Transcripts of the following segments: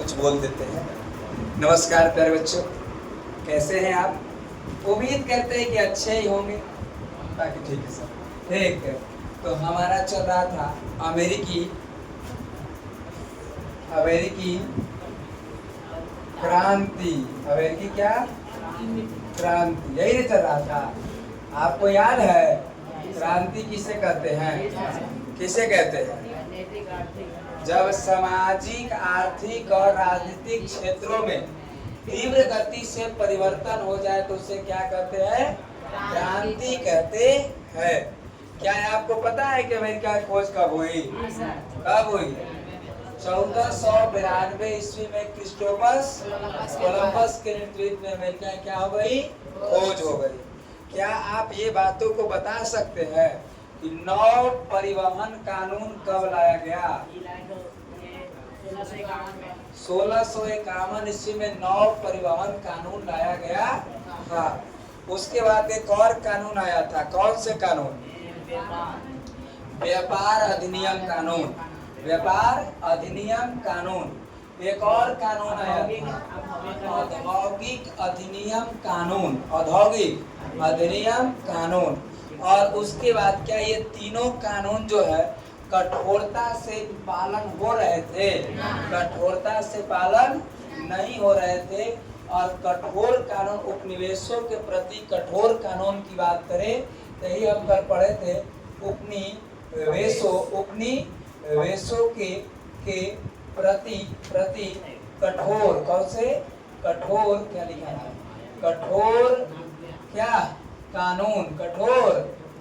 कुछ बोल देते हैं। नमस्कार प्यारे बच्चों, कैसे हैं आप? उम्मीद करते हैं कि अच्छे ही होंगे। बाकी ठीक है सर, ठीक है। तो हमारा चल रहा था अमेरिकी क्रांति। अमेरिकी क्या क्रांति, यही चल रहा था। आपको याद है क्रांति किसे कहते हैं? किसे कहते हैं? जब सामाजिक, आर्थिक और राजनीतिक क्षेत्रों में तीव्र गति से परिवर्तन हो जाए तो उसे क्या कहते हैं? क्रांति कहते हैं। क्या आपको पता है कि अमेरिका की खोज कब हुई? कब हुई? 1492 ईस्वी में क्रिस्टोफर कोलंबस के नेतृत्व में अमेरिका क्या हो गई? खोज हो गई। क्या आप ये बातों को बता सकते हैं कि नौ परिवहन कानून कब लाया गया? 1651 ईस्वी में नौ परिवहन कानून लाया गया था। उसके बाद एक और कानून आया था। कौन से कानून? व्यापार अधिनियम कानून। व्यापार अधिनियम कानून। एक और कानून आया था औद्योगिक अधिनियम कानून। औद्योगिक अधिनियम कानून। और उसके बाद क्या ये तीनों कानून जो है कठोरता से पालन हो रहे थे? कठोरता से पालन नहीं हो रहे थे। और कठोर कानून, उपनिवेशों के प्रति कठोर कानून की बात करें तो यही हम कल पढ़े थे। उपनिवेशों के प्रति कठोर, कौन से? कठोर क्या लिखा है? कठोर क्या कानून? कठोर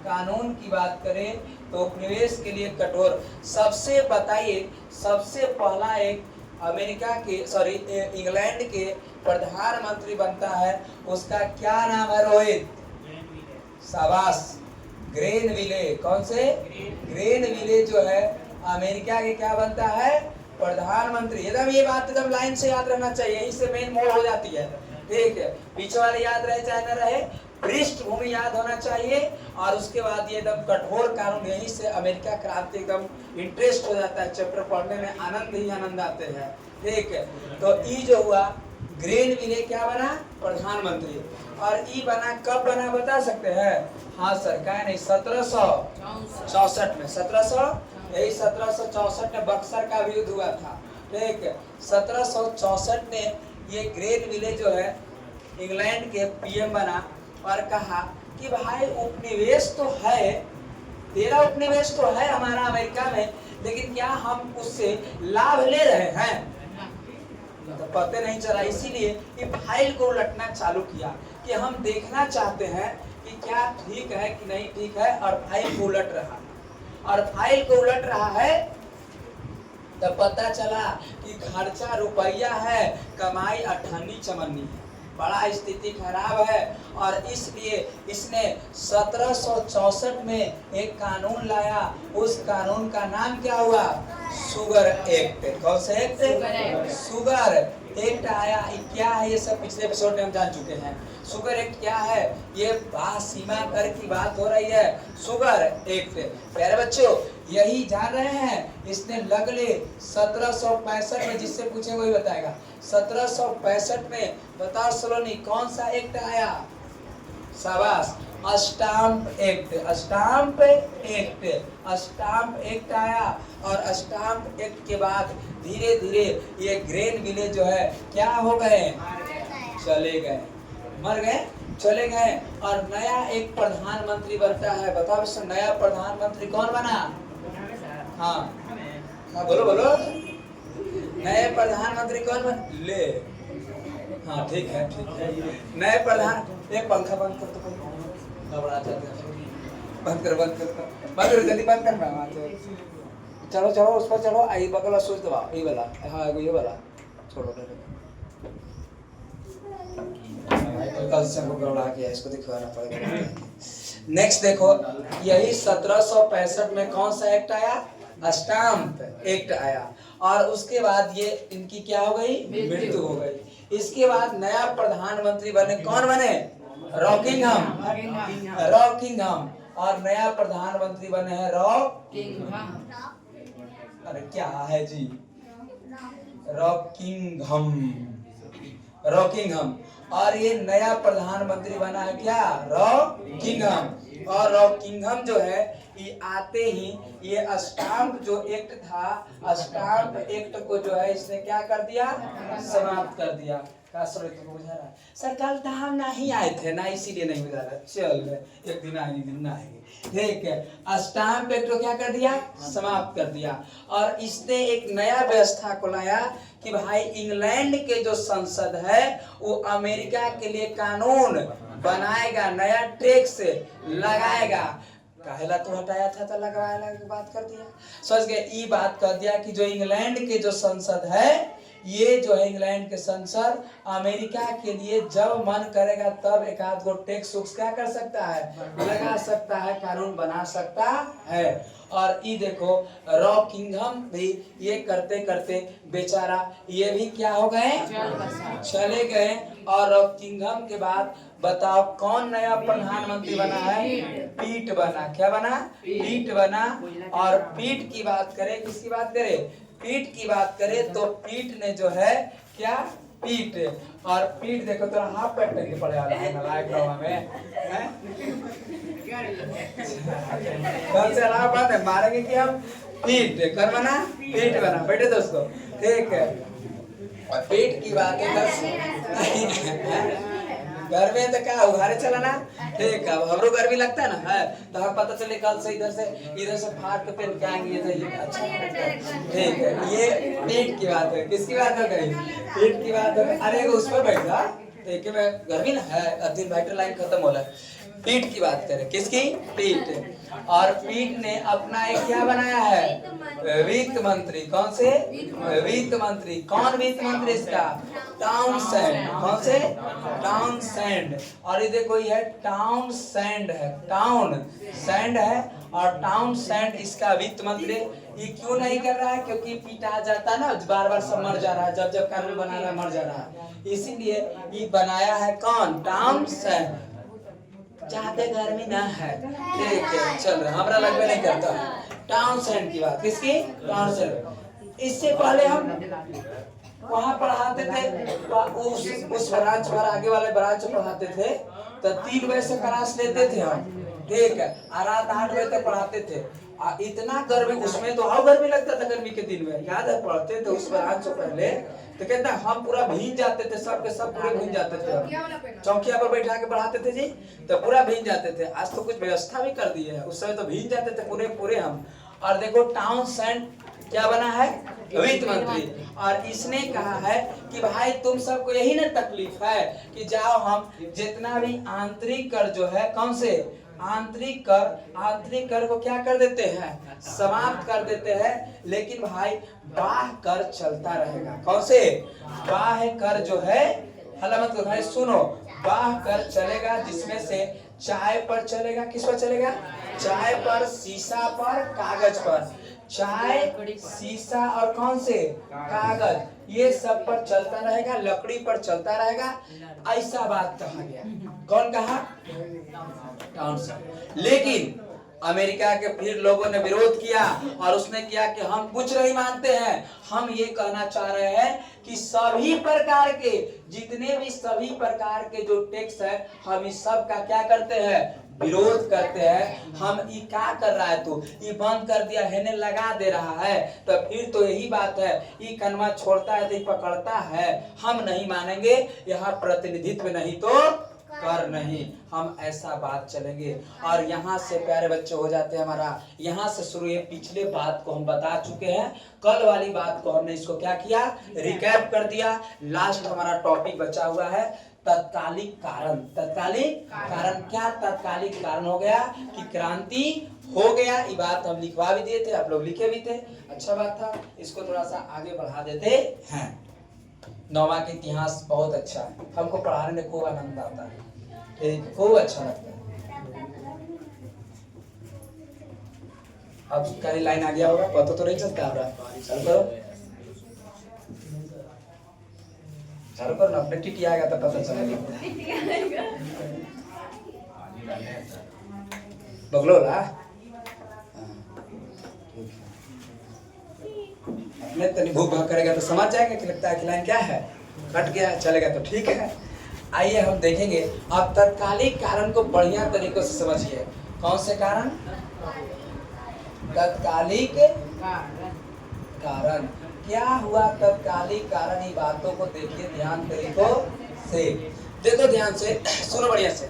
कानून की बात करें तो उपनिवेश के लिए कठोर। सबसे बताइए, सबसे पहला एक अमेरिका के इंग्लैंड के प्रधानमंत्री बनता है, उसका क्या नाम है रोहित? शाबाश, ग्रेनविले। कौन से? ग्रेनविले जो है अमेरिका के क्या बनता है? प्रधानमंत्री। एकदम ये बात एकदम लाइन से याद रहना चाहिए, यहीं से मेन मोड़ हो जाती है। ठीक है, पीछे वाले याद रहे चाहे न रहे, पृष्ठभूमि याद होना चाहिए। और उसके बाद ये एकदम कठोर कानून, यहीं से अमेरिका क्रांति एकदम इंटरेस्ट हो जाता है। चैप्टर पढ़ने में आनंद ही आनंद आते हैं। ठीक है, तो ई जो हुआ ग्रेनविले क्या बना? प्रधानमंत्री। और ई बना कब बना बता सकते हैं? हाँ सर, क्या नहीं, 1764 में। 1764 में बक्सर का भी युद्ध हुआ था। ठीक है, 1764 में ये ग्रेनविले जो है इंग्लैंड के पीएम बना और कहा कि भाई उपनिवेश तो है, तेरा उपनिवेश तो है हमारा अमेरिका में, लेकिन क्या हम उससे लाभ ले रहे हैं? तो पता नहीं चला। इसीलिए ये फाइल को उलटना चालू किया कि हम देखना चाहते हैं कि क्या ठीक है कि नहीं ठीक है। और फाइल को उलट रहा है, और फाइल को उलट रहा है तो पता चला कि खर्चा रुपया है, कमाई अठन्नी चमन्नी है, बड़ा स्थिति खराब है। और इसलिए इसने 1764 में एक कानून लाया। उस कानून का नाम क्या हुआ? Sugar act. कौन सा एक्ट? शुगर एक्ट आया। क्या है ये सब पिछले एपिसोड में हम जान चुके हैं। शुगर एक्ट क्या है? ये सीमा कर की बात हो रही है। शुगर एक्ट प्यारे बच्चों यही जान रहे हैं। इसने लगले 1765 में, जिससे पूछे वही बताएगा। 1765 में बताओ सलोनी कौन सा एक्ट आया? शाबाश, stamp act. Stamp act, stamp act आया। और स्टाम्प एक्ट के बाद धीरे धीरे ये ग्रेनविले जो है क्या हो गए? चले गए, मर गए, चले गए। और नया एक प्रधानमंत्री बनता है। बताओ इससे नया प्रधानमंत्री कौन बना? हाँ बोलो बोलो, नए प्रधानमंत्री कौन बन ले? हाँ ठीक है ठीक है, नए प्रधान। एक पंखा बंद कर तो बंद कर जल्दी बंद कर। चलो चलो उस पर चलो, आई बगल स्विच दबाओ, ये वाला। हाँ ये वाला छोड़ो, कल से हमको गड़बड़ा गया, इसको दिखवाना पड़ेगा। नेक्स्ट देखो, यही 1765 में कौन सा एक्ट आया? स्टाम्प एक्ट आया। और उसके बाद ये इनकी क्या हो गई? मृत्यु हो गई। इसके बाद नया प्रधानमंत्री बने। कौन बने? रॉकिंघम। और नया प्रधानमंत्री बने हैं रॉकिंघम। अरे क्या है जी? रॉकिंघम, रॉकिंघम। और ये नया प्रधानमंत्री बना है क्या, रॉकिंघम। और रॉकिंघम जो है ये आते ही ये स्टाम्प जो एक्ट था, स्टाम्प एक्ट को जो है इसने क्या कर दिया, समाप्त कर दिया। का सर तुमको बुझा रहा है सर, कल तो हम नहीं आए थे ना, इसीलिए नहीं बुझा रहा, चल गए एक दिन आएंगे दिन ना आएंगे, ठीक है। स्टाम्प एक्ट को क्या कर दिया, समाप्त कर दिया। और इसने एक नया व्यवस्था को लाया कि भाई इंग्लैंड के जो संसद है वो अमेरिका के लिए कानून बनाएगा, नया टैक्स लगाएगा। काहेला तो हटाया था तो लगवाया की बात कर दिया, सोच के ये बात कर दिया कि जो इंग्लैंड के जो संसद है, ये जो है इंग्लैंड के संसद अमेरिका के लिए जब मन करेगा तब एक आध गो टैक्स क्या कर सकता है, लगा सकता है, कानून बना सकता है। और ये देखो रॉकिंघम भी ये करते करते बेचारा ये भी क्या हो गए, चले गए। और रॉकिंघम के बाद बताओ कौन नया प्रधानमंत्री बना है, पीट बना। क्या बना, पीट बना। और पीट की बात करें, किसकी बात करें, पीट की बात करें तो पीट ने जो है क्या, पीट। और पीट देखो तो हाफ पैंट पहन के पड़े आ रहा है नालायक रवा में, कल से अलावा बात है मारेंगे कि हम पीट कर बना, पीट बना। बैठे दोस्तों, ठीक है। और पीट की बात है घर में तो क्या उघारे चला ना, ठीक है। अब हमरो गर्मी लगता है ना, है तो हम पता चले कल से इधर से फाड़ के पेन क्या आएंगे, अच्छा ठीक है। ये पीठ की बात है, किसकी बात है, कहीं पीठ की बात है। अरे उस पर बैठा देखिए मैं गर्मी ना है, दिन बैटरी लाइन खत्म हो रहा है। पीठ की बात करें, किसकी, पीठ। और पीठ ने अपना एक क्या बनाया है, वित्त मंत्री। कौन से, वित्त मंत्री। कौन वित्त मंत्री इसका, टाउनसेंड। कौन से, टाउनसेंड। और ये देखो ये टाउनसेंड है, टाउनसेंड है। और टाउनसेंड इसका वित्त मंत्री। ये क्यों नहीं कर रहा है, क्योंकि पीटा जाता है ना, बार बार सब मर जा रहा है, जब जब कानून बना रहा है मर जा रहा है, इसीलिए ये बनाया है कौन, टाउनसेंड। चाहते गर्मी ना है, ठीक है चल हमारा लगभग नहीं करता। टाउनसेंड की बात, किसकी, टाउनसेंड। इससे पहले हम वहाँ पढ़ाते थे, उस ब्रांच पर आगे वाले ब्रांच पढ़ाते थे तो 3 बजे से क्लास लेते थे हम, ठीक है। और रात 8 बजे तक पढ़ाते थे। इतना गर्मी, उसमें तो और गर्मी लगता था गर्मी के दिन में, याद है पढ़ते थे उस ब्रांच से पहले, तो कहता हम पूरा भीग जाते थे, सब के सब पूरे भीग जाते थे। चौकिया पर बैठा के पढ़ाते थे जी, तो पूरा भीग जाते थे। आज तो कुछ व्यवस्था भी कर दी है, उस समय तो भीग जाते थे पूरे पूरे हम। और देखो टाउनसेंड क्या बना है, वित्त मंत्री। और इसने कहा है कि भाई तुम सबको यही ना तकलीफ है कि जाओ हम जितना भी आंतरिक कर जो है, कौन से, आंतरिक कर को क्या कर देते हैं, समाप्त कर देते हैं। लेकिन भाई बाह्य कर चलता रहेगा। कौन से, बाह्य कर जो है, हल्ला मत करो भाई, सुनो, बाह्य कर चलेगा जिसमें से चाय पर चलेगा, किस पर चलेगा, चाय पर, शीशा पर, कागज पर। चाय, शीशा और कौन से, कागज, ये सब पर चलता रहेगा, लकड़ी पर चलता रहेगा। ऐसा बात कहा गया। कौन कहा, टाउनसेंड। लेकिन अमेरिका के फिर लोगों ने विरोध किया और उसने किया कि हम कुछ नहीं मानते हैं, हम ये कहना चाह रहे हैं कि सभी प्रकार के जितने भी सभी प्रकार के जो टैक्स है, हम इस सब का क्या करते हैं, विरोध करते हैं। हम ये क्या कर रहा है, तू ये बंद कर दिया है, लगा दे रहा है, तो फिर तो यही बात है, ये कनवा छोड़ता है तो ये पकड़ता है। हम नहीं मानेंगे, यहाँ प्रतिनिधित्व नहीं तो कर नहीं, हम ऐसा बात चलेंगे। और यहाँ से प्यारे बच्चे हो जाते हैं हमारा, यहाँ से शुरू, ये पिछले बात को हम बता चुके हैं, कल वाली बात को हमने इसको क्या किया, रिकैप कर दिया। लास्ट हमारा टॉपिक बचा हुआ है तत्कालिक कारण। तत्कालिक कारण क्या, तत्कालिक कारण हो गया कि क्रांति हो गया। ये बात हम लिखवा भी दिए थे, आप लोग लिखे भी थे, अच्छा बात था। इसको थोड़ा सा आगे बढ़ा देते हैं। 9वां का इतिहास बहुत अच्छा है, हमको पढ़ाने में खूब आनंद आता है, ठीक, खूब अच्छा लगता है। अब कहीं लाइन आ गया होगा, पता तो नहीं चलता आपका, चालू करो, चालू करो ना, अपने टिटी आएगा तो पता चलेगा। बगलोला नहीं तो भूख भाग करेगा तो समझ जाएंगे कि लगता है कि लाइन क्या है, कट गया, चलेगा तो ठीक है। आइए हम देखेंगे अब तत्कालिक कारण को बढ़िया तरीकों से समझिए। कौन से कारण? तत्कालिक कारण। क्या हुआ तत्कालिक कारण? ये बातों को देखिए ध्यान तरीकों से, देखो ध्यान से, सुनो बढ़िया से।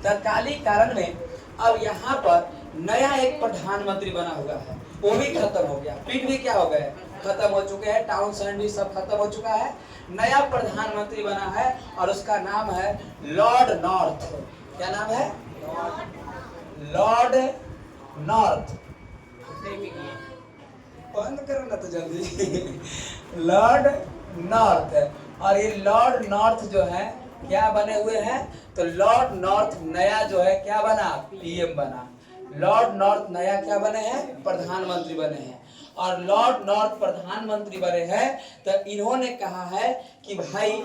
तत्कालिक कारण में अब यहाँ पर नया एक प्रधानमंत्री बना हुआ है, वो भी खत्म हो गया, पीठ भी क्या हो गए, खत्म हो चुके हैं, टाउनशेंड भी सब खत्म हो चुका है। नया प्रधानमंत्री बना है और उसका नाम है लॉर्ड नॉर्थ। क्या नाम है? Lord north. बंद करो ना तो जल्दी। Lord north. और ये लॉर्ड नॉर्थ जो है क्या बने हुए हैं? तो लॉर्ड नॉर्थ नया जो है क्या बना? पीएम बना। लॉर्ड नॉर्थ नया क्या बने हैं? प्रधानमंत्री बने हैं। और लॉर्ड नॉर्थ प्रधानमंत्री बने हैं तो इन्होंने कहा है कि भाई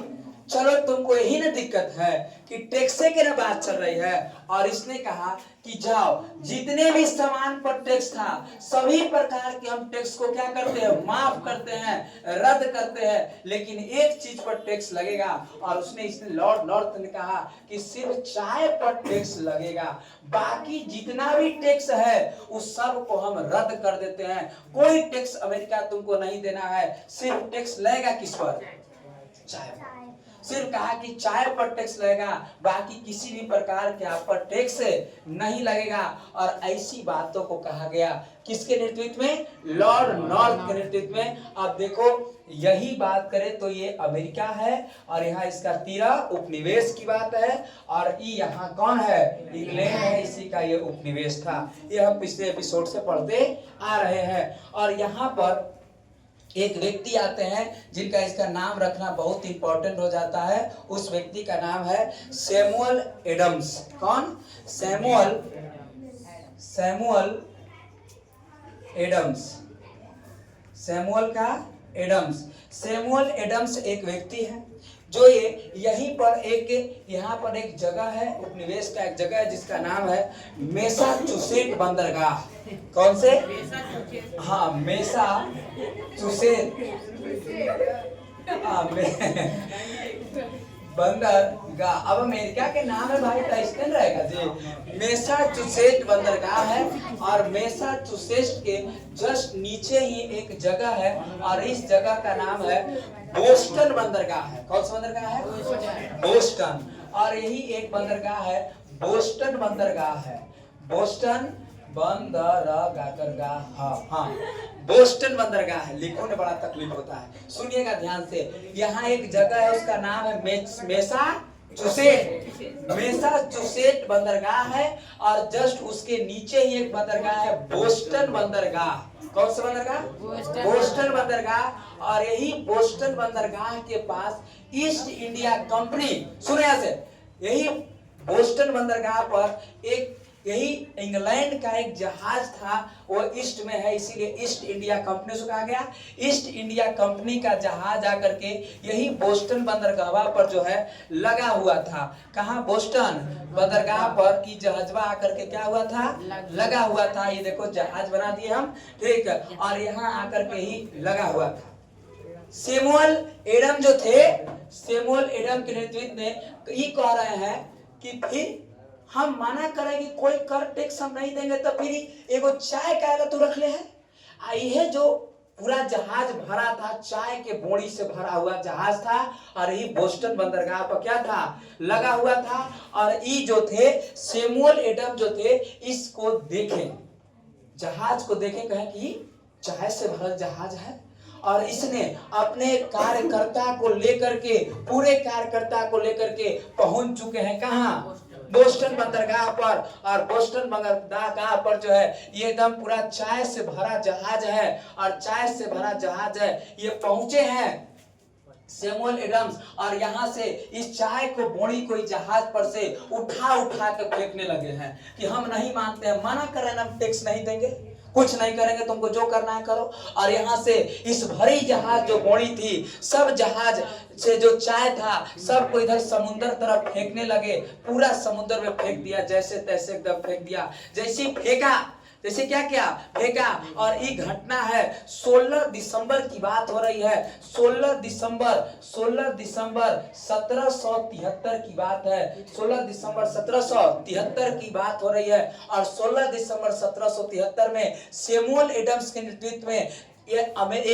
चलो तुमको यही ना दिक्कत है कि टैक्से की ना बात चल रही है, और इसने कहा कि जाओ जितने भी सामान पर टैक्स था सभी प्रकार के हम टैक्स को क्या करते हैं? माफ करते हैं, रद्द करते हैं, लेकिन एक चीज पर टैक्स लगेगा। और इसने लॉर्ड नॉर्थ ने कहा कि सिर्फ चाय पर टैक्स लगेगा, बाकी जितना भी टैक्स है उस सब को हम रद्द कर देते हैं। कोई टैक्स अमेरिका तुमको नहीं देना है, सिर्फ टैक्स लगेगा किस पर? चाय पर। सिर्फ कहा कि चाय पर टैक्स लगेगा, बाकी किसी भी प्रकार के आप पर टैक्स नहीं लगेगा। और ऐसी बातों को कहा गया किसके नेतृत्व में? लॉर्ड नॉर्थ के नेतृत्व में। अब देखो यही बात करें तो ये अमेरिका है और यहाँ इसका 13 उपनिवेश की बात है, और यहाँ कौन है? इंग्लैंड है, इसी का ये उपनिवेश था। ये हम पिछले एपिसोड से पढ़ते आ रहे हैं। और यहाँ पर एक व्यक्ति आते हैं जिनका इसका नाम रखना बहुत इंपॉर्टेंट हो जाता है। उस व्यक्ति का नाम है सैमुअल एडम्स। कौन? Samuel Adams. सैमुअल एडम्स एक व्यक्ति है जो ये यहीं पर यहाँ पर एक जगह है, उपनिवेश का एक जगह है जिसका नाम है मैसाचुसेट बंदरगाह। कौन से? हाँ, मैसाचुसेट बंदरगाह। अब अमेरिका के नाम है भाई, टाइस्टन रहेगा जी। मैसाचुसेट बंदरगाह है, और मैसाचुसेट्स के जस्ट नीचे ही एक जगह है, और इस जगह का नाम है बोस्टन बंदरगाह है। कौन सा बंदरगाह है? बोस्टन। और यही एक बंदरगाह है, बोस्टन बंदरगाह है। बोस्टन बंदरगाह, हाँ, बोस्टन बंदरगाह है। लिखो ने बड़ा तकलीफ होता है, सुनिएगा ध्यान से। यहाँ एक जगह है, उसका नाम है मैसाचुसेट बंदरगाह है, और जस्ट उसके नीचे ही एक बंदरगाह है बोस्टन बंदरगाह। कौन सा बंदरगाह? बोस्टन बंदरगाह। और यही बोस्टन बंदरगाह के पास ईस्ट इंडिया कंपनी, सुने से, यही बोस्टन बंदरगाह पर एक यही इंग्लैंड का एक जहाज था, वो ईस्ट में है, इसीलिए ईस्ट इंडिया कंपनी से कहा गया। ईस्ट इंडिया कंपनी का जहाज आकर के यही बोस्टन बंदरगाह पर जो है लगा हुआ था। कहाँ? बोस्टन बंदरगाह पर की जहाजवा आकर के क्या हुआ था? लगा हुआ था। ये देखो जहाज बना दिए हम, ठीक है, और यहाँ आकर के ही लगा हुआ था। सैमुअल एडम जो थे, सैमुअल एडम के नेतृत्व में ये कह रहे हैं कि फिर हम माना करें कि कोई कर टैक्स हम नहीं देंगे, तो फिर एगो चाय का तो रख ले है। ये जो पूरा जहाज भरा था, चाय के बोरी से भरा हुआ जहाज था, और ये बोस्टन बंदरगाह पर क्या था? लगा हुआ था। और ये जो थे सैमुअल एडम जो थे, इसको देखें, जहाज को देखें, कहें कि चाय से भरा जहाज है, और इसने अपने कार्यकर्ता को लेकर के, पूरे कार्यकर्ता को लेकर के पहुंच चुके हैं कहाँ? बोस्टन बंदरगाह पर। और बोस्टन बंदरगाह पर जो है ये एकदम पूरा चाय से भरा जहाज है, और चाय से भरा जहाज है, ये पहुंचे हैं सैमुअल एडम्स, और यहाँ से इस चाय को, बोरी को जहाज पर से उठा के फेंकने लगे हैं कि हम नहीं मानते हैं, मना करें, हम टैक्स नहीं देंगे, कुछ नहीं करेंगे, तुमको जो करना है करो। और यहाँ से इस भरी जहाज जो बोरी थी, सब जहाज से जो चाय था सबको इधर समुद्र तरफ फेंकने लगे। पूरा समुद्र में फेंक दिया, जैसे तैसे एकदम फेंक दिया। जैसे फेंका जैसे क्या किया, फेंका। और ये घटना है 16 दिसंबर की बात हो रही है। 16 दिसंबर 1773 की बात है। 16 दिसंबर 1773 की बात हो रही है। और 16 दिसंबर 1773 में सैमुअल एडम्स के नेतृत्व में ये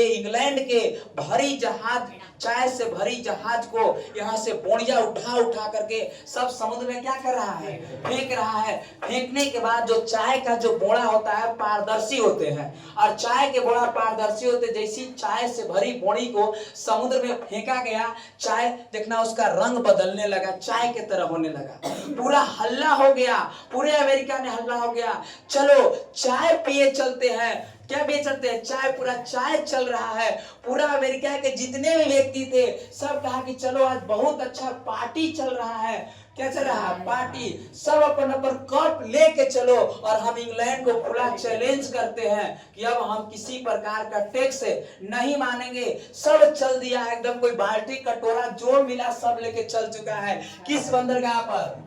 इंग्लैंड के भारी जहाज, चाय से भरी जहाज को यहाँ से बोरिया उठा उठा करके सब समुद्र में क्या कर रहा है, फेंक रहा है। फेंकने के बाद जो चाय का जो बोरा होता है पारदर्शी होते हैं, और चाय के बोरा पारदर्शी होते। जैसी चाय से भरी बोरी को समुद्र में फेंका गया, चाय देखना उसका रंग बदलने लगा, चाय के तरह होने लगा। पूरा हल्ला हो गया, पूरे अमेरिका में हल्ला हो गया। चलो चाय पिए चलते हैं। क्या बेचते हैं, चाय। पूरा चाय चल रहा है। पूरा अमेरिका के जितने भी व्यक्ति थे सब कहा कि चलो आज बहुत अच्छा पार्टी चल रहा है। क्या चल रहा है, पार्टी। सब अपन अपन कप लेके चलो, और हम इंग्लैंड को खुला चैलेंज करते हैं कि अब हम किसी प्रकार का टैक्स नहीं मानेंगे। सब चल दिया है एकदम, कोई बाल्टी कटोरा जो मिला सब लेके चल चुका है। किस बंदरगाह पर,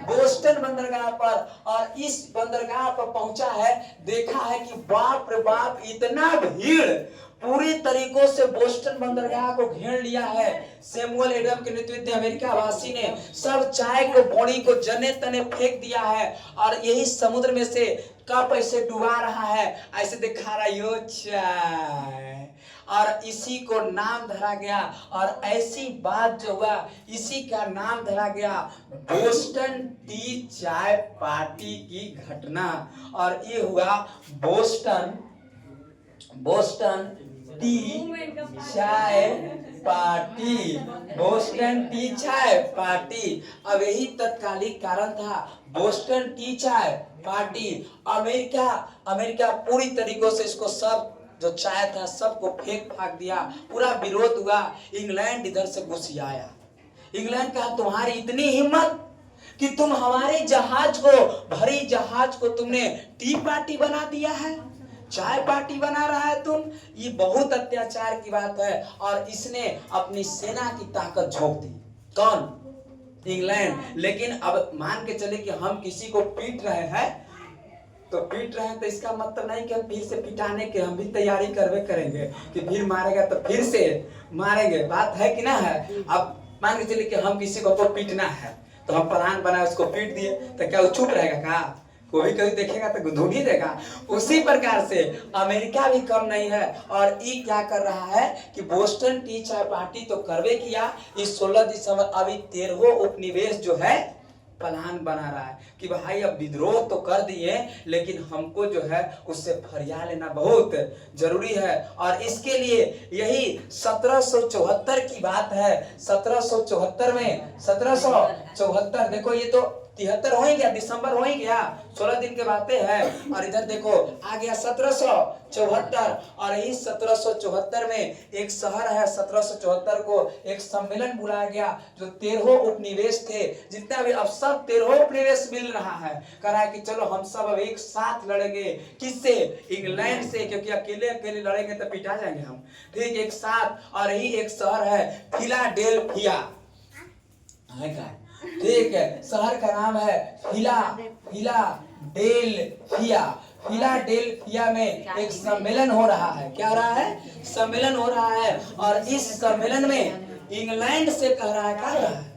बोस्टन बंदरगाह पर। और इस बंदरगाह पर पहुंचा है, देखा है कि बाप रे बाप इतना भीड़ पूरी तरीकों से बोस्टन बंदरगाह को घेर लिया है। सैमुअल एडम के नेतृत्व में अमेरिका वासी ने सब चाय को बोरी को जने तने फेंक दिया है, और यही समुद्र में से कप ऐसे डुबा रहा है, ऐसे दिखा रहा यो चाय। और इसी को नाम धरा गया, और ऐसी बात जो हुआ इसी का नाम धरा गया बोस्टन टी चाय पार्टी की घटना। और ये हुआ बोस्टन टी चाय पार्टी, बोस्टन टी चाय पार्टी। अब यही तत्कालिक कारण था, बोस्टन टी चाय पार्टी। अमेरिका पूरी तरीकों से इसको सब जो चाय था सबको फेंक फाक दिया। पूरा विरोध हुआ। इंग्लैंड इधर से घुसियाया। इंग्लैंड कहा तुम्हारी इतनी हिम्मत कि तुम हमारे जहाज को, भरी जहाज को तुमने टी पार्टी बना दिया है, चाय पार्टी बना रहा है तुम। ये बहुत अत्याचार की बात है। और इसने अपनी सेना की ताकत झोंक दी। कौन, इंग्लैंड। लेकिन अब मान के चले कि हम किसी को पीट रहे हैं, तो पीट रहे हैं तो इसका मतलब नहीं कि हम फिर से पिटाने के हम भी तैयारी करवे करेंगे कि फिर मारेगा तो फिर से मारेंगे। बात है कि ना है। अब मान के चलिए कि हम किसी को पीटना है, तो हम प्लान बनाए उसको पीट दिए, तो क्या वो चुप रहेगा? का कोई कभी देखेगा तो धूम ही देगा। उसी प्रकार से अमेरिका भी कम नहीं है। और ये क्या कर रहा है कि बोस्टन टी चाय पार्टी तो करवे किया। इस 16 दिसंबर अभी 13वां उपनिवेश जो है प्लान बना रहा है कि भाई अब विद्रोह तो कर दिए, लेकिन हमको जो है उससे फरिया लेना बहुत जरूरी है। और इसके लिए यही 1774 की बात है। 1774 में 1774 देखो, ये तो 73 हो ही गया, दिसंबर हो ही गया, 16 दिन के बातें हैं। और इधर देखो आ गया 1774। और यही 1774 में एक शहर है, 1774 को एक सम्मेलन बुलाया गया। जो 13 उपनिवेश थे, जितना भी अब सब 13 उपनिवेश मिल रहा है, कह रहा है कि चलो हम सब अब एक साथ लड़ेंगे। किससे? इंग्लैंड से, क्योंकि अकेले अकेले लड़ेंगे तो पिटा जाएंगे हम। ठीक, एक साथ। और यही एक शहर है फिलाडेल्फिया। ठीक है, शहर का नाम है फिलाडेल्फिया में एक सम्मेलन हो रहा है। क्या हो रहा है? सम्मेलन हो रहा है। और इस सम्मेलन में इंग्लैंड से कह रहा है, क्या रहा है?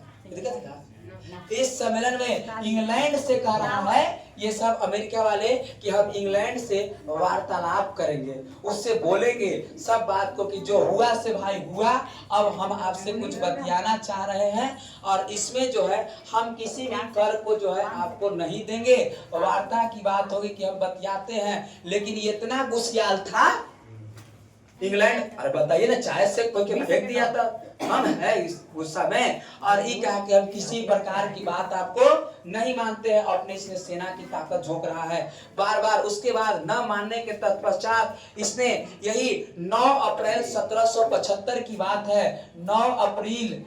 इस सम्मेलन में इंग्लैंड से कह रहा है ये सब अमेरिका वाले कि हम इंग्लैंड से वार्तालाप करेंगे, उससे बोलेंगे सब बात को कि जो हुआ से भाई हुआ, अब हम आपसे कुछ बतियाना चाह रहे हैं। और इसमें जो है हम किसी भी कर को जो है आपको नहीं देंगे। वार्ता की बात होगी कि हम बतियाते हैं। लेकिन ये इतना गुस्सियाल था इंग्लैंड। अरे बताइए ना, चाय से कोई फेंक दिया था, हम है इस गुस्सा में। और ये कहा कि हम किसी प्रकार की बात आपको नहीं मानते हैं। अपने इसने सेना की ताकत झोंक रहा है बार बार। उसके बाद न मानने के तत्पश्चात इसने यही 9 अप्रैल 1775 की बात है। 9 अप्रैल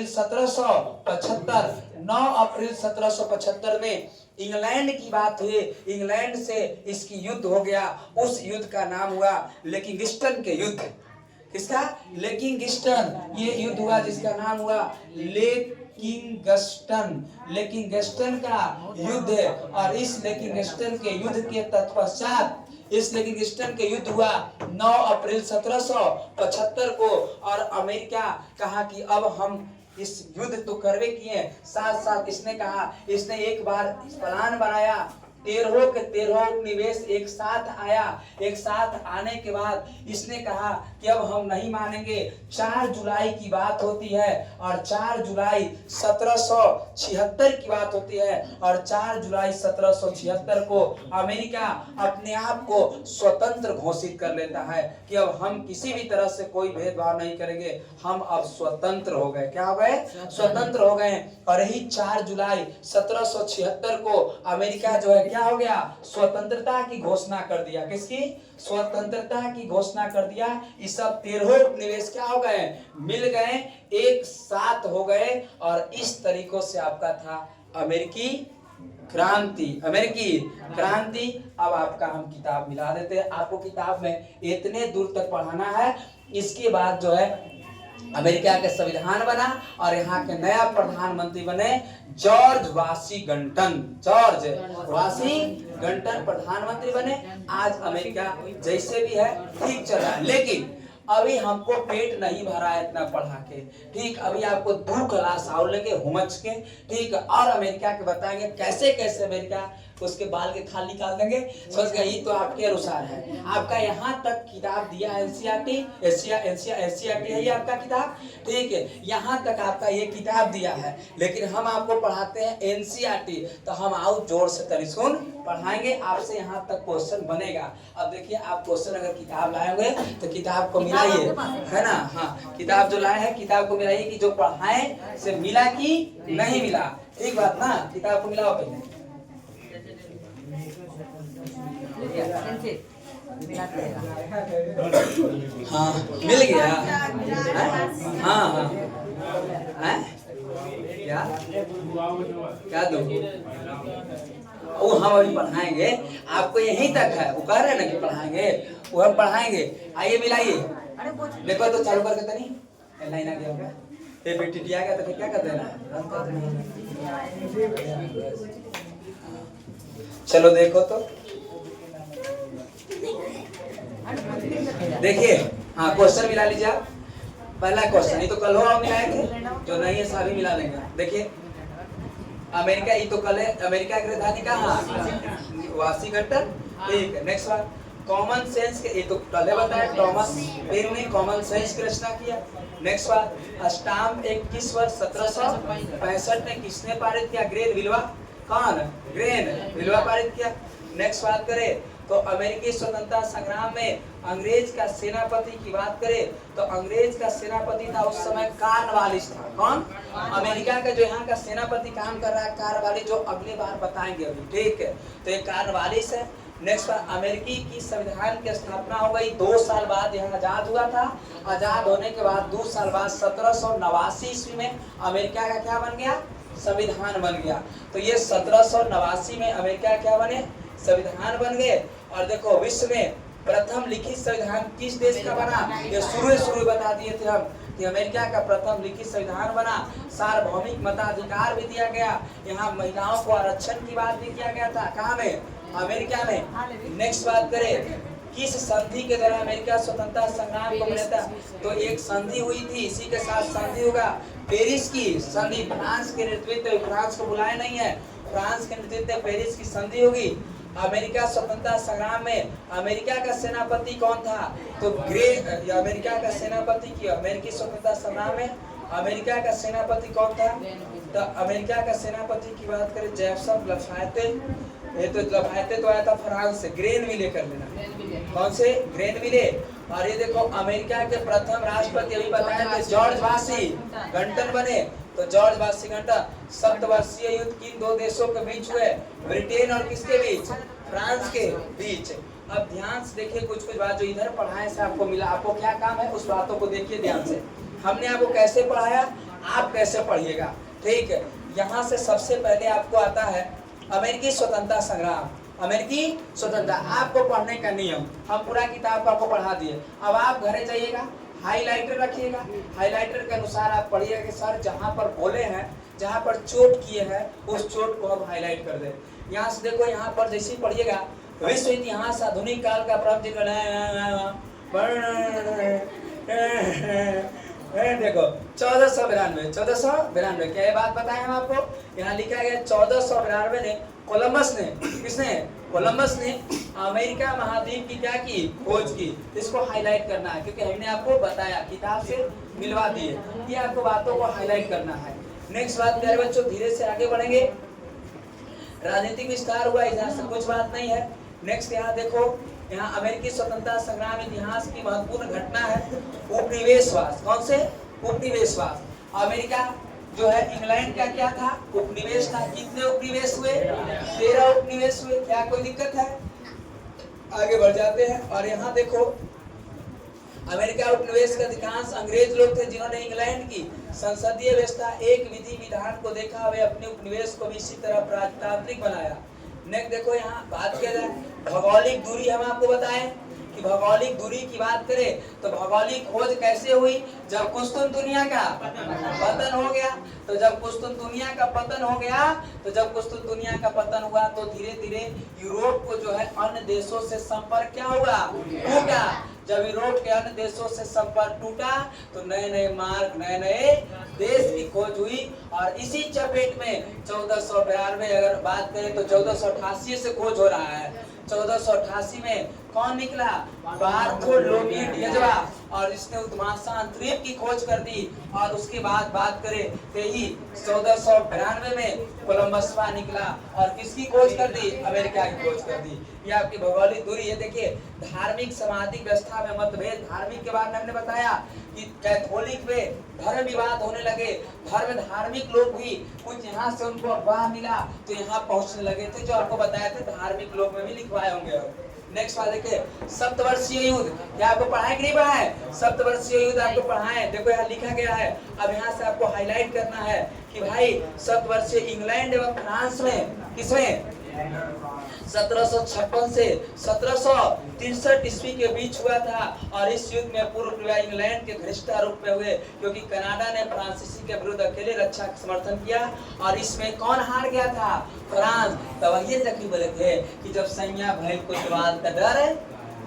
1775, 9 अप्रैल 1775 में इंग्लैंड की बात हुई। इंग्लैंड से इसकी युद्ध हो गया। उस युद्ध का नाम हुआ लेकिंगस्टन के युद्ध। किसका? लेकिंगस्टन। ये युद्ध हुआ जिसका नाम हुआ लेकिंगस्टन, लेकिंगस्टन का युद्ध है। और इस लेकिंगस्टन के युद्ध के तत्पश्चात इस लेकिंगस्टन के युद्ध हुआ 9 अप्रैल 1775 को। और अमेरिका कहा कि अब हम इस युद्ध तो करवे किए, साथ साथ इसने कहा, इसने एक बार प्लान बनाया, 13 के 13 उपनिवेश एक साथ आया। एक साथ आने के बाद इसने कहा कि अब हम नहीं मानेंगे। 4 जुलाई की बात होती है और 4 जुलाई 1776 की बात होती है। और 4 जुलाई 1776 को अमेरिका अपने आप को स्वतंत्र घोषित कर लेता है कि अब हम किसी भी तरह से कोई भेदभाव नहीं करेंगे, हम अब स्वतंत्र हो गए। क्या हो गए? स्वतंत्र हो गए। और यही 4 जुलाई 1776 को अमेरिका जो है क्या हो गया? स्वतंत्रता की घोषणा कर दिया। किसकी? स्वतंत्रता की घोषणा कर दिया। इस सब 13 उपनिवेश क्या हो गए? मिल गए, एक साथ हो गए। और इस तरीकों से आपका था अमेरिकी क्रांति। अमेरिकी क्रांति। अब आपका हम किताब मिला देते हैं। आपको किताब में इतने दूर तक पढ़ाना है। इसके बाद जो है अमेरिका के संविधान बना और यहाँ के नया प्रधानमंत्री बने जॉर्ज वाशिंगटन। जॉर्ज वाशिंगटन प्रधानमंत्री बने। आज अमेरिका जैसे भी है ठीक चल रहा है, लेकिन अभी हमको पेट नहीं भरा है इतना पढ़ा के। ठीक, अभी आपको 2 क्लास और लेके हुमच के, ठीक, और अमेरिका के बताएंगे कैसे कैसे अमेरिका उसके बाल के खाल निकाल देंगे। सोच गए ये तो आपके अनुसार है। आपका यहाँ तक किताब दिया है एनसीईआरटी, एनसीईआरटी है ये आपका किताब, ठीक है, यहाँ तक आपका ये किताब दिया है। लेकिन हम आपको पढ़ाते हैं एनसीईआरटी, तो हम आओ जोर से तरी सुन पढ़ाएंगे आपसे, यहाँ तक क्वेश्चन बनेगा। अब देखिए, आप क्वेश्चन अगर किताब लाए होंगे तो किताब को मिलाइए, है ना? हाँ, किताब जो लाए हैं किताब को मिलाइए कि जो पढ़ाए से मिला कि नहीं मिला। ठीक बात ना? किताब को मिलाओ पहले। हाँ, मिल गया। हाँ हाँ, क्या क्या दो? वो हम अभी पढ़ाएंगे आपको, यहीं तक है। वो कह रहे हैं ना कि पढ़ाएंगे, वो हम पढ़ाएंगे। आइए मिलाइए, देखो तो चालू करके तो नहीं लाइन आ गया होगा। ये बेटी आ गया तो फिर क्या कर देना है? चलो देखो तो, देखिए। हाँ, क्वेश्चन मिला लीजिए आप। पहला क्वेश्चन, ये तो कल हो मिलाए थे, जो नहीं है सभी मिला लेंगे। देखिए, अमेरिका, ये तो कल है। अमेरिका की राजधानी कहाँ? वाशिंगटन। ठीक है, नेक्स्ट बात, कॉमन सेंस के, ये तो कल बताया, टॉमस पेन ने कॉमन सेंस की रचना किया। नेक्स्ट बात, स्टाम्प एक्ट किस वर्ष? 1765 में किसने पारित किया? ग्रेन विल्वा। कौन? ग्रेन विल्वा पारित किया। नेक्स्ट बात करें तो अमेरिकी स्वतंत्रता संग्राम में अंग्रेज का सेनापति की बात करें तो अंग्रेज का सेनापति था उस समय कार्नवालिस था। कौन? अमेरिका का जो यहाँ का सेनापति काम कर रहा है कार्नवालिस, जो अगली बार बताएंगे अभी, ठीक है? तो ये कार्नवालिस है। नेक्स्ट बार, अमेरिकी की संविधान की स्थापना हो गई 2 साल बाद। यहाँ आजाद हुआ था। आजाद होने के बाद 2 साल बाद 1789 ईस्वी में अमेरिका का क्या बन गया? संविधान बन गया। तो ये 1789 में अमेरिका क्या बने? संविधान बन गए। और देखो, विश्व में प्रथम लिखित संविधान किस देश का बना? ये शुरू बता दिए थे हम कि अमेरिका का प्रथम लिखित संविधान बना। सार्वभौमिक मताधिकार भी दिया गया। यहाँ महिलाओं को आरक्षण की बात भी किया गया था। कहाँ में? अमेरिका में। नेक्स्ट बात करें, किस संधि के द्वारा अमेरिका स्वतंत्रता संग्राम को मिला था? तो एक संधि हुई थी, इसी के साथ संधि होगा पेरिस की संधि। फ्रांस के नेतृत्व, फ्रांस को बुलाया नहीं है, फ्रांस के नेतृत्व पेरिस की संधि होगी। अमेरिका स्वतंत्रता संग्राम में अमेरिका का सेनापति कौन था? तो अमेरिका का सेनापति की अमेरिकी स्वतंत्रता संग्राम में अमेरिका का सेनापति कौन था? तो अमेरिका का सेनापति की बात करें जेफरसन लफायते। ये तो लफायते तो आया था फ्रांस से। ग्रेनविले कर लेना। कौन से? ग्रेनविले। और ये देखो, अमेरिका के प्रथम राष्ट्रपति अभी बताया थे जॉर्ज वाशिंगटन बने। तो जॉर्ज वाशिंगटन, 7 वर्षीय युद्ध किन 2 देशों के बीच हुए? ब्रिटेन और किसके बीच? फ्रांस के बीच। अब ध्यान से देखिए, कुछ बात जो इधर पढ़ाए से आपको मिला, आपको क्या काम है उस बातों को देखिए ध्यान से। हमने आपको कैसे पढ़ाया, आप कैसे पढ़िएगा, ठीक है? यहाँ से सबसे पहले आपको आता है अमेरिकी स्वतंत्रता संग्राम। अमेरिकी स्वतंत्रता आपको पढ़ने का नियम, हम पूरा किताब को आपको पढ़ा दिए। अब आप घरे जाइएगा, हाइलाइटर रखिएगा। हाइलाइटर के अनुसार आप पढ़िएगा कि सर जहाँ पर बोले हैं, जहाँ पर चोट किए हैं, उस चोट को हम हाईलाइट कर दें। यहाँ से देखो, यहाँ पर जैसे ही पढ़िएगा, विश्व इतिहास आधुनिक काल का प्रथम देखो 1492 क्या ये बात बताएं हम आपको? यहाँ लिखा गया 1492 ने कोलंबस ने, किसने? कोलंबस ने अमेरिका महाद्वीप की क्या की? खोज की। इसको हाईलाइट करना है क्योंकि हमने आपको बताया, किताब से मिलवा दिए, ये आपको बातों को हाईलाइट करना है। नेक्स्ट बात प्यारे बच्चों, धीरे से आगे बढ़ेंगे। राजनीतिक विस्तार हुआ, इतिहास से कुछ बात नहीं है। नेक्स्ट यहाँ देखो, यहाँ अमेरिकी स्वतंत्रता संग्राम इतिहास की महत्वपूर्ण घटना है उपनिवेशवाद। कौन से? उपनिवेशवाद। अमेरिका जो है इंग्लैंड का क्या था? उपनिवेश था। कितने उपनिवेश हुए? 13 उपनिवेश हुए। क्या कोई दिक्कत है? आगे बढ़ जाते हैं। और यहाँ देखो, अमेरिका उपनिवेश के अधिकांश अंग्रेज लोग थे जिन्होंने इंग्लैंड की संसदीय व्यवस्था, एक विधि विधान को देखा, वे अपने उपनिवेश को भी इसी तरह राजतांत्रिक बनाया। नेक्स्ट देखो, यहाँ बात किया जाए भौगोलिक दूरी, हम आपको बताएं कि भौगोलिक दूरी की बात करें तो भौगोलिक खोज कैसे हुई? जब कुस्तुनतुनिया का पतन हो गया। तो जब कुस्तुनतुनिया का पतन हो गया, तो जब कुस्तुनतुनिया का पतन हुआ तो धीरे धीरे यूरोप को जो है अन्य देशों से संपर्क क्या हुआ? टूटा। जब यूरोप के अन्य देशों से संपर्क टूटा तो नए नए मार्ग, नए नए देश की खोज हुई। और इसी चपेट में 1492 अगर बात करें तो 1488 से खोज हो रहा है। 1488 में कौन निकला? बार्थोलोम्यू डिअज़वा, और इसने उत्तरासांद्रीप की खोज कर दी। और उसके बाद बात करें तो ही 1492 में कोलंबसवा निकला और किसकी खोज कर दी? अमेरिका की खोज कर दी। ये आपकी भौगोलिक दूरी है। देखिए, धार्मिक सामाजिक व्यवस्था में मतभेद। धार्मिक के बारे में हमने बताया कि कैथोलिक में धर्म विवाद होने लगे। धार्मिक लोग भी कुछ यहाँ से उनको अफवाह मिला तो यहाँ पहुँचने लगे थे, जो आपको बताया था धार्मिक लोग में भी लिखवाए होंगे। नेक्स्ट बात देखिए, सप्तवर्षीय युद्ध। क्या आपको पढ़ाए कि नहीं पढ़ाए? सप्तवर्षीय युद्ध आपको पढ़ाए। देखो यहाँ लिखा गया है। अब यहाँ से आपको हाईलाइट करना है कि भाई सप्तवर्षीय इंग्लैंड एवं फ्रांस में, किसमें? 1756 से 1763 ईस्वी के बीच हुआ था। और इस युद्ध में पूर्व इंग्लैंड के घनिष्ठ रूप में हुए, क्योंकि कनाडा ने फ्रांसीसी के विरुद्ध अकेले रक्षा का समर्थन किया। और इसमें कौन हार गया था? फ्रांस। तब ये जख्मी बोले थे कि जब सैया भय को जवान का डर है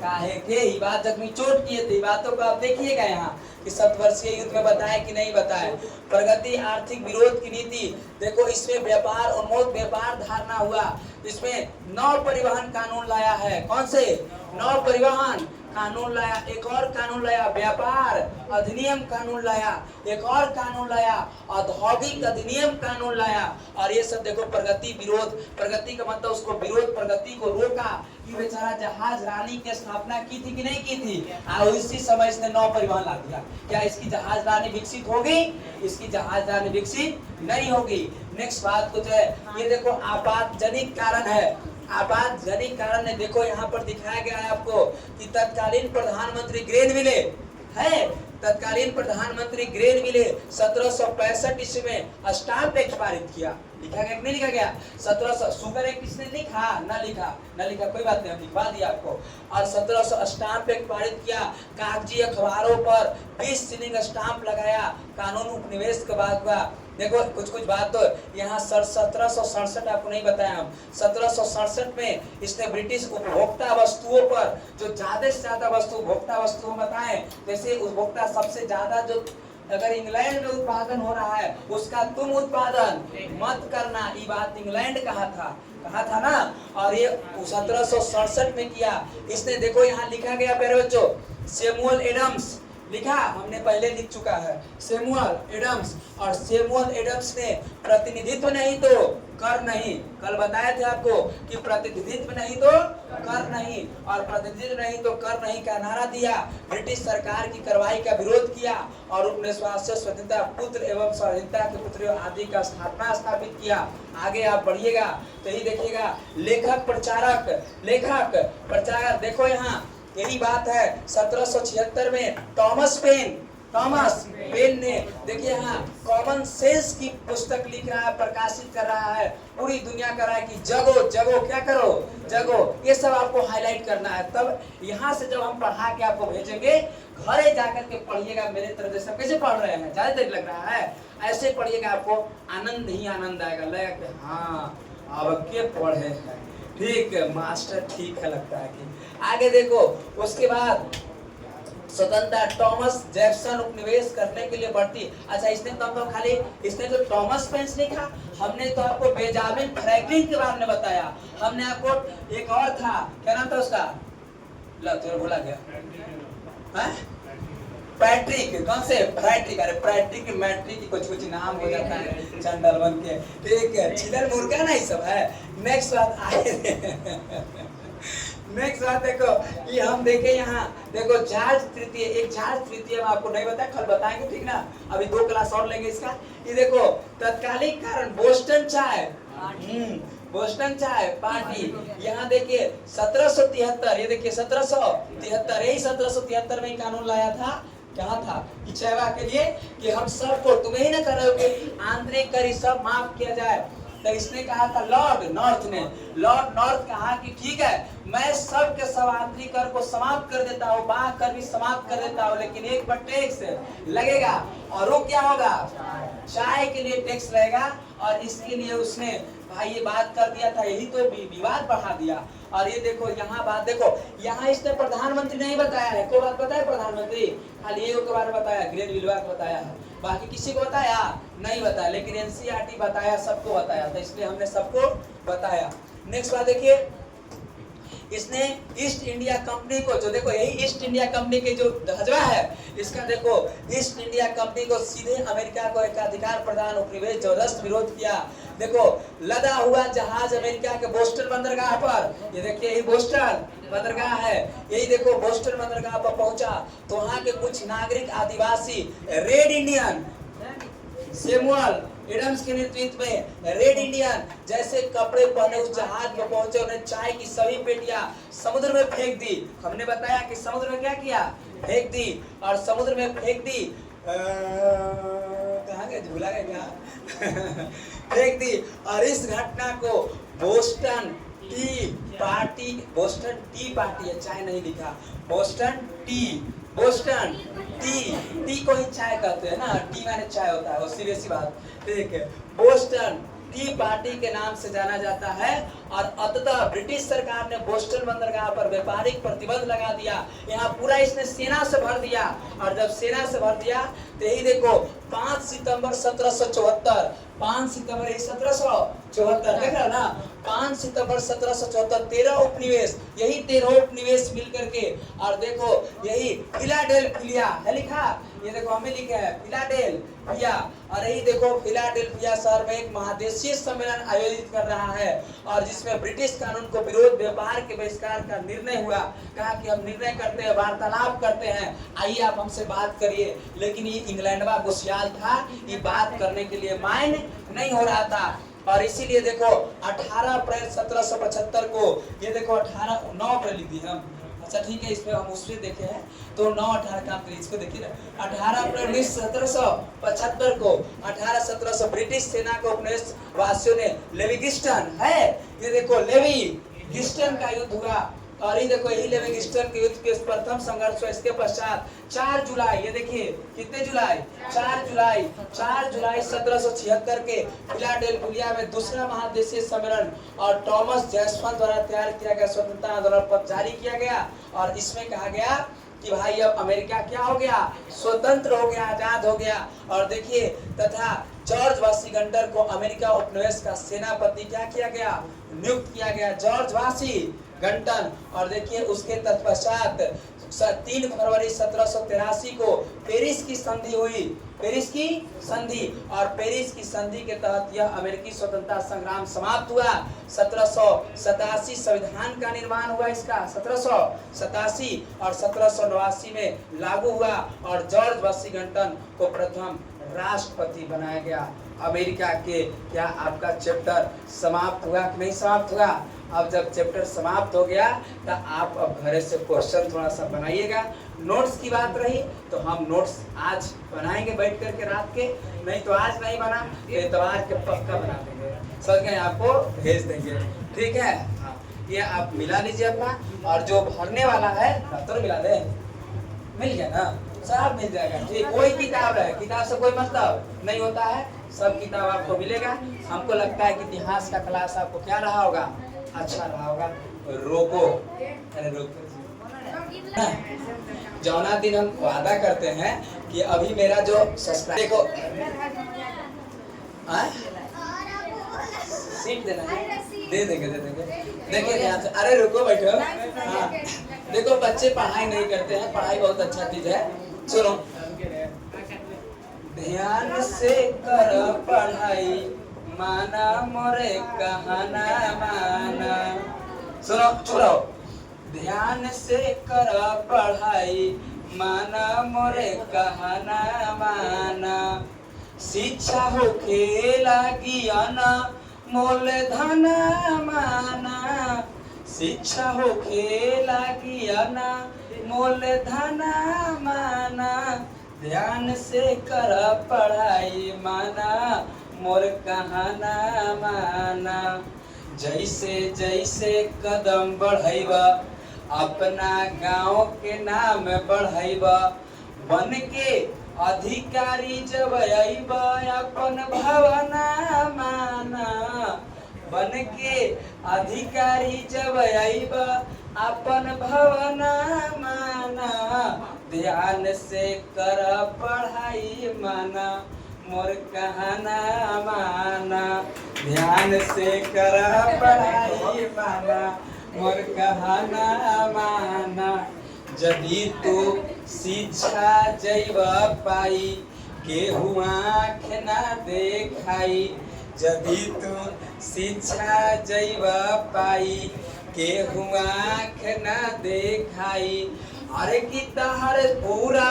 काहे के, ही बात जख्मी चोट किए थे। बातों को आप देखिएगा यहाँ कि सप्तवर्षीय युद्ध में बताए कि नहीं बताए। प्रगति, आर्थिक विरोध की नीति। देखो, इसमें व्यापार उन्मोद व्यापार धारणा हुआ। इसमें नौ परिवहन कानून लाया है। कौन से? नौ परिवहन कानून लाया। एक और कानून लाया, व्यापार अधिनियम कानून लाया। एक और कानून लाया, औद्योगिक अधिनियम कानून लाया। और ये सब देखो, प्रगति विरोध। प्रगति का मतलब उसको विरोध, प्रगति को रोका। ये बेचारा जहाज रानी की स्थापना की थी कि नहीं की थी? और इसी समय इसने नौ परिवहन ला दिया। क्या इसकी जहाज रानी विकसित होगी? इसकी जहाज रानी विकसित नहीं होगी। नेक्स्ट बात कुछ है, ये देखो आपातजनित कारण है। आपातजनित कारण है। देखो यहाँ पर दिखाया गया है आपको कि तत्कालीन प्रधानमंत्री ग्रेनविले है। तत्कालीन प्रधानमंत्री ग्रेनविले 1765 ईस्वी में स्टाम्प एक्ट पारित किया। लिखा गया कि नहीं लिखा गया? 1700 शुगर एक्ट किसने लिखा? ना लिखा, कोई बात नहीं, हम लिखवा दिया आपको। और 1700 स्टाम्प एक्ट पारित किया। कागजी अखबारों पर 20 शिलिंग स्टाम्प लगाया। कानून उपनिवेश के बाद हुआ। देखो कुछ बात तो यहाँ 1767 आपको नहीं बताया हम। 1767 में इसने ब्रिटिश उपभोक्ता वस्तुओं पर जो ज्यादा से ज्यादा वस्तु उपभोक्ता वस्तु हम बताएं, जैसे उपभोक्ता सबसे ज्यादा जो अगर इंग्लैंड में उत्पादन हो रहा है उसका तुम उत्पादन मत करना, ये बात इंग्लैंड कहा था ना। और ये 1767 में किया इसने। देखो यहाँ लिखा गया प्यारे बच्चों, सैमुअल एडम्स लिखा, हमने पहले लिख चुका है, सैमुअल एडम्स। और सैमुअल एडम्स ने प्रतिनिधित्व नहीं तो कर नहीं, कल बताए थे आपको कि प्रतिनिधित्व नहीं तो कर नहीं, और प्रतिनिधित्व नहीं तो कर नहीं का नारा दिया। ब्रिटिश सरकार की कार्रवाई का विरोध किया और उपनिवेशवाद से स्वतंत्रता पुत्र एवं स्वाधीनता के पुत्र आदि का स्थापना स्थापित किया। आगे आप बढ़िएगा तो ही देखिएगा, लेखक प्रचारक। देखो यहाँ यही बात है। 1776 में टॉमस पेन ने, देखिए यहाँ कॉमन सेंस की पुस्तक लिख रहा है, प्रकाशित कर रहा है, पूरी दुनिया कर रहा है कि जगो क्या करो, जगो। ये सब आपको हाईलाइट करना है। तब यहाँ से जब हम पढ़ा के आपको भेजेंगे घरे जाकर के पढ़िएगा मेरे तरफ से। कैसे पढ़ रहे हैं, ज्यादा देर लग रहा है, ऐसे पढ़िएगा, आपको आनंद ही आनंद आएगा, लगेगा कि हाँ अब के पढ़े हैं, ठीक है मास्टर, ठीक है लगता है कि। आगे देखो, उसके बाद स्वतंत्रता, टॉमस जैक्सन उपनिवेश करने के लिए बढ़ती। अच्छा, इसने तो खाली इसने तो टॉमस पेंस लिखा, हमने तो आपको बेंजामिन फ्रैंकलिन के बारे में बताया, हमने आपको एक और था, क्या नाम था उसका, ला तुझे भूला गया, पैट्रिक, कौन से पैट्रिक, अरे पैट्रिक मैट्रिक कुछ कुछ नाम हो जाता है चंडल बन के, ठीक है, चिदल मुर्गा ना ये सब है। नेक्स्ट बात आए नेक्स्ट बात देखो, ये हम देखे यहाँ देखो जॉर्ज तृतीय, एक जॉर्ज तृतीय में आपको नहीं बताया, कल बताएंगे, ठीक ना, अभी 2 क्लास और लेंगे इसका। ये देखो तत्कालिक कारण बोस्टन चाय, बोस्टन चाय पार्टी, यहाँ देखिए 1773, ये देखिए 1773, यही 1773 में कानून लाया था, क्या था कि चायवा के लिए कि हम सबको, तुम्हें ही ना कर रहे हो कि आंतरिक कर सब माफ किया जाए। तो इसने कहा था लॉर्ड नॉर्थ ने, लॉर्ड नॉर्थ कहा कि ठीक है मैं सब के सब आंतरिक कर को समाप्त कर देता हूँ, बाह्य कर भी समाप्त कर देता हूँ, लेकिन एक पर टैक्स लगेगा, और वो क्या होगा, चाय के लिए टैक्स रहेगा। और इसके लिए उसने भाई ये बात कर दिया था, यही तो विवाद बढ़ा दिया। और ये देखो यहाँ बात देखो, यहाँ इसने प्रधानमंत्री नहीं बताया है, कोई बात बताया प्रधानमंत्री, खाली एक के बारे में बताया, ग्रेड विलवाद बताया है, बाकी किसी को बताया नहीं बताया, लेकिन एनसीईआरटी बताया, सबको बताया, तो इसलिए हमने सबको बताया। नेक्स्ट बात देखिए, इसने ईस्ट इंडिया कंपनी को, जो देखो यही ईस्ट इंडिया कंपनी के जो ध्वजा है, इसका देखो ईस्ट इंडिया कंपनी को सीधे अमेरिका को एकाधिकार प्रदान उपनिवेश जबरदस्त विरोध किया। देखो लदा हुआ जहाज अमेरिका के बोस्टन बंदरगाह पर, ये देखिए यही बोस्टन बंदरगाह है, यही देखो बोस्टन बंदरगाह पर पहुंचा तो वहां के कुछ नागरिक आदिवासी रेड इंडियन सैमुअल एडम्स के नेतृत्व में रेड इंडियन जैसे कपड़े पहने उस जहाज में पहुंचे, उन्हें चाय की सभी पेटियां समुद्र में फेंक दी। हमने बताया कि समुद्र में क्या किया, फेंक दी, और समुद्र में फेंक दी, कहाँ गए, झूला गए क्या फेंक दी। और इस घटना को Boston T party, Boston T party है, चाय नहीं लिखा, बोस्टन टी, बोस्टन टी को ही चाय कहते हैं ना, टी माने चाय होता है, वो सीधी सी बात, ठीक है। बोस्टन टी पार्टी के नाम से जाना जाता है। और अंततः ब्रिटिश सरकार ने बोस्टन बंदरगाह पर व्यापारिक प्रतिबंध लगा दिया, यहाँ पूरा इसने सेना से भर दिया। और जब सेना से भर दिया तो यही देखो 5 सितंबर 1774, 5 सितंबर 1774 देख रहा ना, 5 सितंबर 1774 13 उपनिवेश, यही 13 उपनिवेश मिल करके, और देखो यही फिलाडेल्फिया है लिखा, ये देखो हमें लिखा है फिलाडेल्फिया, और यही देखो फिलाडेल्फिया शहर में एक महादेशीय सम्मेलन आयोजित कर रहा है, और जिसमें ब्रिटिश कानून को विरोध व्यापार के बहिष्कार का निर्णय हुआ। कहा कि हम निर्णय करते हैं, वार्तालाप करते हैं, आइए आप हमसे बात करिए। लेकिन ये इंग्लैंडवा गुस्सियाल था, ये बात करने के लिए माइन नहीं हो रहा था। और इसीलिए देखो 18 अप्रैल 1775 को, ये देखो 9 अप्रैल लिख दी हम, अच्छा ठीक है, इसमें हम उसमें देखे हैं तो 9-18 काम करिए, इसको देखिए ना, 18 अप्रैल 1775 को 1700 ब्रिटिश सेना को उपनिवेश वासियों ने लेविगिस्टन है, ये देखो लेविगिस्टन का युद्ध हुआ। और ये देखो यही लेविगिस्टन के युद्ध के प्रथम संघर्ष हुआ। इसके पश्चात 4 जुलाई, ये देखिए कितने जुलाई, 4 जुलाई 1776 के फिलाडेल्फिया में दूसरा महादेशीय सम्मेलन और टॉमस जैक्सन द्वारा तैयार किया गया स्वतंत्रता आंदोलन पत्र जारी किया गया। और इसमें कहा गया कि भाई अब अमेरिका क्या हो गया, स्वतंत्र हो गया, आजाद हो गया। और देखिए तथा जॉर्ज वाशिंगटन को अमेरिका उपनिवेश का सेनापति क्या किया गया, नियुक्त किया गया, जॉर्ज वाशिंगटन। और देखिए उसके तत्पश्चात 3 फरवरी 1783 को पेरिस की संधि हुई, पेरिस की संधि, और पेरिस की संधि के तहत यह अमेरिकी स्वतंत्रता संग्राम समाप्त हुआ। 1787 संविधान का निर्माण हुआ इसका, 1787, और 1789 में लागू हुआ। और जॉर्ज वाशिंगटन को प्रथम राष्ट्रपति बनाया गया अमेरिका के। क्या आपका चैप्टर समाप्त हुआ कि नहीं समाप्त हुआ? अब जब चैप्टर समाप्त हो गया तो आप अब घरे से क्वेश्चन थोड़ा सा बनाइएगा। नोट्स की बात रही तो हम नोट्स आज बनाएंगे बैठ करके रात के, नहीं तो आज नहीं बना तो इतवार के पक्का बना देंगे, समझ गए, आपको भेज देंगे, ठीक है। हाँ, ये आप मिला लीजिए अपना, और जो भरने वाला है तो मिला दें। मिल गया ना, सब मिल जाएगा। ठीक, कोई किताब है, किताब से कोई मतलब नहीं होता है, सब किताब आपको मिलेगा। हमको लगता है कि इतिहास का क्लास आपको क्या रहा होगा, अच्छा रहा होगा। रोको, अरे रोको जौना दिन हम वादा करते हैं कि अभी मेरा जो सब्सक्राइब देखो सीट देना है, दे देंगे देखिए ध्यान से। अरे रुको बैठो, हाँ देखो बच्चे पढ़ाई नहीं करते हैं, पढ़ाई बहुत अच्छा चीज है। सुनो, ध्यान से कर पढ़ाई, माना मोरे कहना माना। सुनो चुप रहो। ध्यान से कर पढ़ाई, माना मोरे कहना माना। शिक्षा हो खेला ज्ञाना, मोल धन माना। शिक्षा हो खेला ज्ञाना, मोल धन माना। ध्यान से कर पढ़ाई, माना मोर कहना माना। जैसे जैसे कदम बढ़ाइबा, अपना गांव के नाम बढ़ाइबा। बन के अधिकारी जब आइबा, अपन भावना माना। बन के अधिकारी जब आइबा, अपन भावना माना। ध्यान से कर पढ़ाई, माना मोर कहना माना। ध्यान से कर पढ़ाई, माना मोर कहना माना। यदि तू शिक्षा जैव पाई, केहू आँख ना देखाई। यदि तू शिक्षा जैव पाई, केहू आँख ना देखाई। अरे कि तहर पूरा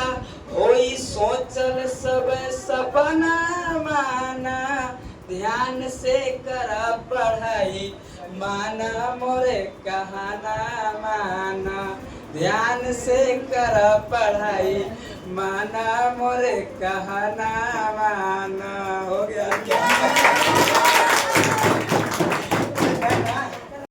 होई सोचल सब सपना माना। ध्यान से कर पढ़ाई, माना मोरे कहना माना। ध्यान से कर पढ़ाई, माना मोरे कहना